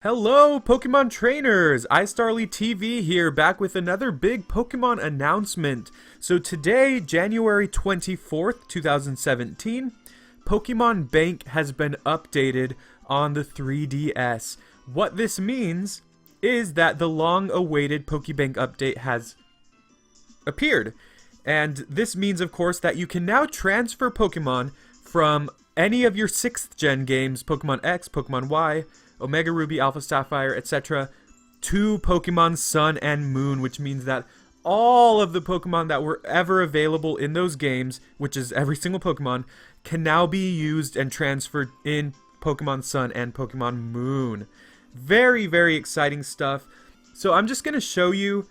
Hello, Pokemon trainers! iStarly TV here, back with another big Pokemon announcement. So today, January 24th, 2017, Pokemon Bank has been updated on the 3DS. What this means is that the long-awaited Pokebank update has appeared. And this means, of course, that you can now transfer Pokemon from any of your 6th gen games, Pokemon X, Pokemon Y, Omega Ruby, Alpha Sapphire, etc., to Pokemon Sun and Moon, which means that all of the Pokemon that were ever available in those games, which is every single Pokemon, can now be used and transferred in Pokemon Sun and Pokemon Moon. Very, very exciting stuff. So I'm just going to show you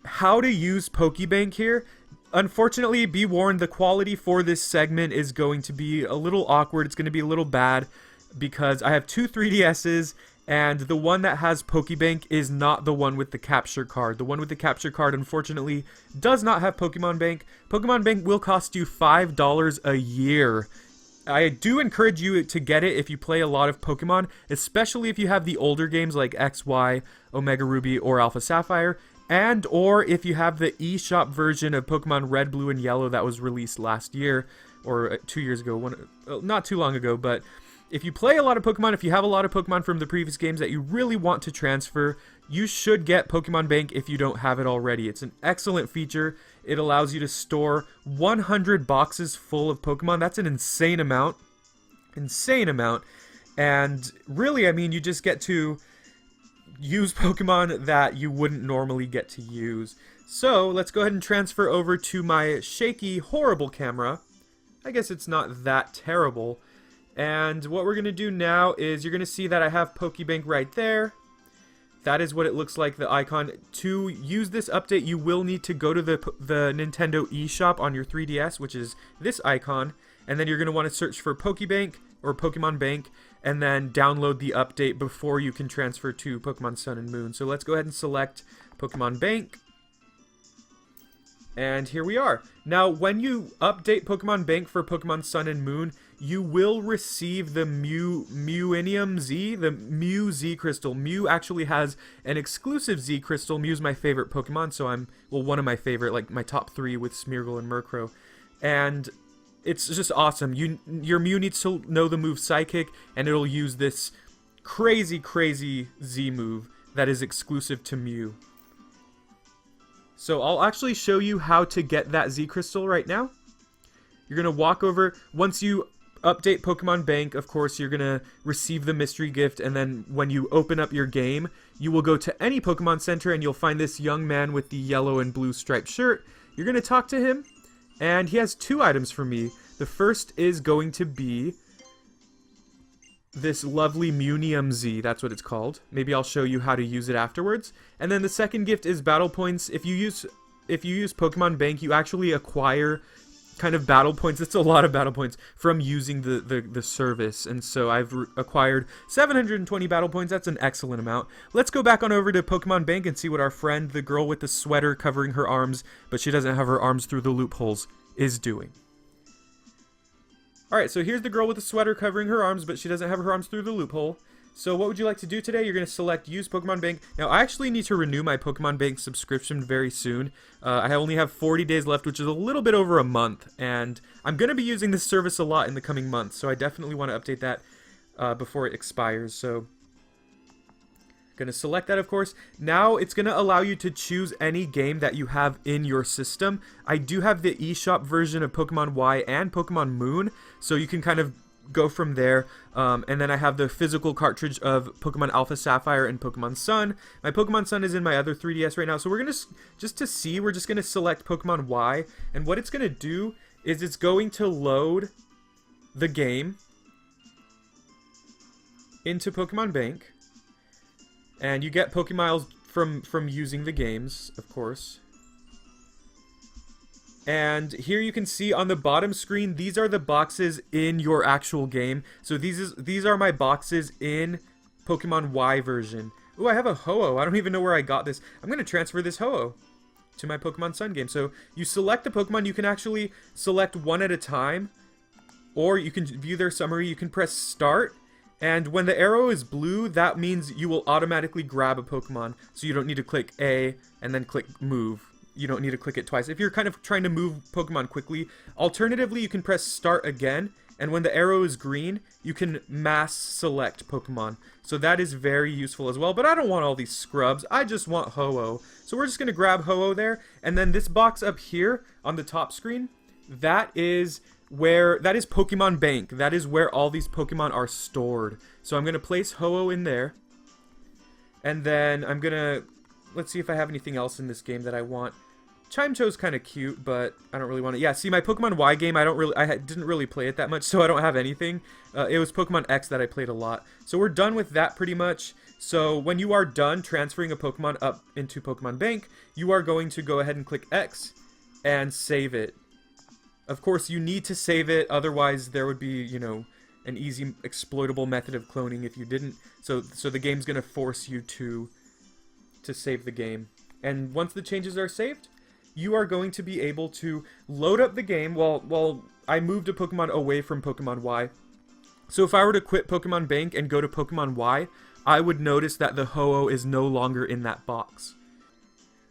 how to use Pokebank here. Unfortunately, be warned, the quality for this segment is going to be a little awkward. It's going to be a little bad, because I have two 3DSs, and the one that has Pokebank is not the one with the capture card. The one with the capture card, unfortunately, does not have Pokemon Bank. Pokemon Bank will cost you $5 a year. I do encourage you to get it if you play a lot of Pokemon, especially if you have the older games like X, Y, Omega Ruby, or Alpha Sapphire, and or if you have the eShop version of Pokemon Red, Blue, and Yellow that was released last year, or 2 years ago, not too long ago, but if you play a lot of Pokemon, if you have a lot of Pokemon from the previous games that you really want to transfer, you should get Pokemon Bank if you don't have it already. It's an excellent feature. It allows you to store 100 boxes full of Pokemon. That's an insane amount. Insane amount. And really, I mean, you just get to use Pokemon that you wouldn't normally get to use. So, let's go ahead and transfer over to my shaky, horrible camera. I guess it's not that terrible. And what we're going to do now is you're going to see that I have Pokebank right there. That is what it looks like, the icon. To use this update, you will need to go to the Nintendo eShop on your 3DS, which is this icon. And then you're going to want to search for Pokebank or Pokemon Bank, and then download the update before you can transfer to Pokemon Sun and Moon. So let's go ahead and select Pokemon Bank. And here we are. Now, when you update Pokemon Bank for Pokemon Sun and Moon, you will receive the Mewnium Z, the Mew Z Crystal. Mew actually has an exclusive Z Crystal. Mew's my favorite Pokemon, so one of my favorite, like my top 3 with Smeargle and Murkrow. And it's just awesome. Your Mew needs to know the move Psychic, and it'll use this crazy, crazy Z move that is exclusive to Mew. So I'll actually show you how to get that Z Crystal right now. You're going to walk over. Once you update Pokemon Bank, of course, you're going to receive the mystery gift, and then when you open up your game, you will go to any Pokemon Center, and you'll find this young man with the yellow and blue striped shirt. You're going to talk to him, and he has 2 items for me. The first is going to be this lovely Mewnium Z, that's what it's called. Maybe I'll show you how to use it afterwards. And then the second gift is battle points. If you use Pokemon Bank, you actually acquire kind of battle points. It's a lot of battle points from using the service. And so I've acquired 720 battle points. That's an excellent amount. Let's go back on over to Pokemon Bank and see what our friend, the girl with the sweater covering her arms, but she doesn't have her arms through the loopholes, is doing. Alright, so here's the girl with the sweater covering her arms, but she doesn't have her arms through the loophole. So what would you like to do today? You're going to select Use Pokemon Bank. Now, I actually need to renew my Pokemon Bank subscription very soon. I only have 40 days left, which is a little bit over a month. And I'm going to be using this service a lot in the coming months, so I definitely want to update that before it expires. So, going to select that, of course. Now it's going to allow you to choose any game that you have in your system. I do have the eShop version of Pokemon Y and Pokemon Moon, so you can kind of go from there. And then I have the physical cartridge of Pokemon Alpha Sapphire and Pokemon Sun. My Pokemon Sun is in my other 3DS right now, so we're going to, just to see, we're just going to select Pokemon Y, and what it's going to do is it's going to load the game into Pokemon Bank. And you get Pokemiles from using the games, of course. And here you can see on the bottom screen, these are the boxes in your actual game. So these are my boxes in Pokemon Y version. Ooh, I have a Ho-Oh. I don't even know where I got this. I'm going to transfer this Ho-Oh to my Pokemon Sun game. So you select the Pokemon. You can actually select one at a time, or you can view their summary. You can press Start, And when the arrow is blue, that means you will automatically grab a Pokemon. So you don't need to click A and then click move. You don't need to click it twice. If you're kind of trying to move Pokemon quickly, alternatively, you can press start again. And when the arrow is green, you can mass select Pokemon. So that is very useful as well. But I don't want all these scrubs. I just want Ho-Oh. So we're just going to grab Ho-Oh there. And then this box up here on the top screen, that is Pokemon Bank. That is where all these Pokemon are stored. So I'm going to place Ho-Oh in there. And then I'm going to... Let's see if I have anything else in this game that I want. Chimecho's kind of cute, but I don't really want it. Yeah, see, my Pokemon Y game, I didn't really play it that much, so I don't have anything. It was Pokemon X that I played a lot. So we're done with that pretty much. So when you are done transferring a Pokemon up into Pokemon Bank, you are going to go ahead and click X and save it. Of course, you need to save it, otherwise there would be, you know, an easy exploitable method of cloning if you didn't. So the game's going to force you to save the game. And once the changes are saved, you are going to be able to load up the game. Well, I moved a Pokemon away from Pokemon Y. So if I were to quit Pokemon Bank and go to Pokemon Y, I would notice that the Ho-Oh is no longer in that box.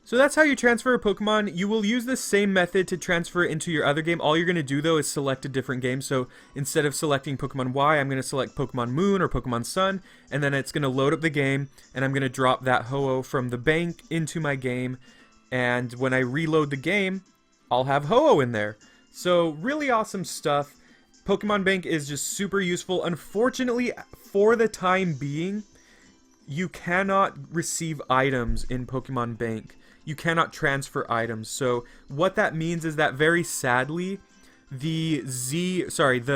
So that's how you transfer a Pokemon. You will use the same method to transfer it into your other game. All you're going to do, though, is select a different game. So instead of selecting Pokemon Y, I'm going to select Pokemon Moon or Pokemon Sun, and then it's going to load up the game, and I'm going to drop that Ho-Oh from the bank into my game, and when I reload the game, I'll have Ho-Oh in there. So really awesome stuff. Pokemon Bank is just super useful. Unfortunately, for the time being, you cannot receive items in Pokemon Bank. You cannot transfer items. So what that means is that very sadly, the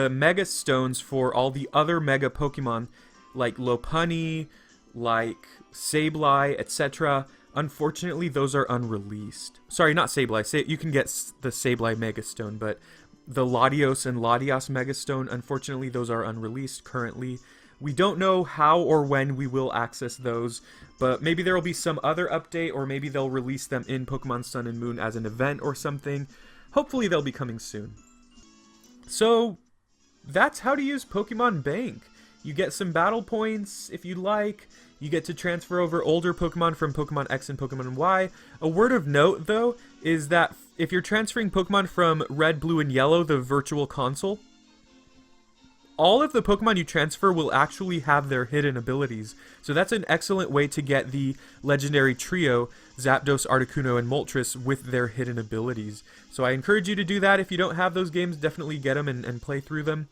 Mega Stones for all the other Mega Pokemon, like Lopunny, like Sableye, etc., unfortunately, those are unreleased. Sorry, not Sableye. You can get the Sableye Mega Stone, but the Latios and Latias Mega Stone, unfortunately, those are unreleased currently. We don't know how or when we will access those, but maybe there will be some other update, or maybe they'll release them in Pokemon Sun and Moon as an event or something. Hopefully they'll be coming soon. So, that's how to use Pokemon Bank. You get some battle points if you like. You get to transfer over older Pokemon from Pokemon X and Pokemon Y. A word of note, though, is that if you're transferring Pokemon from Red, Blue, and Yellow, the Virtual Console, all of the Pokemon you transfer will actually have their hidden abilities. So that's an excellent way to get the legendary trio, Zapdos, Articuno, and Moltres, with their hidden abilities. So I encourage you to do that. If you don't have those games, definitely get them and play through them.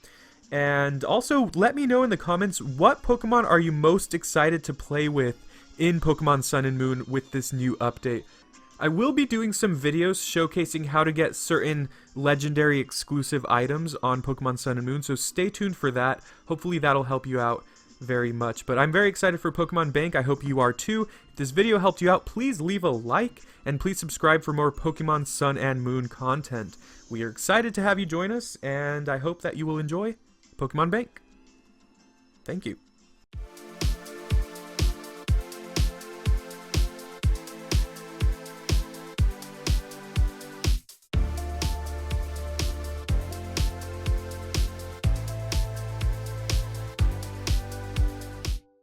And also, let me know in the comments, what Pokemon are you most excited to play with in Pokemon Sun and Moon with this new update? I will be doing some videos showcasing how to get certain legendary exclusive items on Pokemon Sun and Moon, so stay tuned for that. Hopefully that'll help you out very much. But I'm very excited for Pokemon Bank. I hope you are too. If this video helped you out, please leave a like, and please subscribe for more Pokemon Sun and Moon content. We are excited to have you join us, and I hope that you will enjoy Pokemon Bank. Thank you.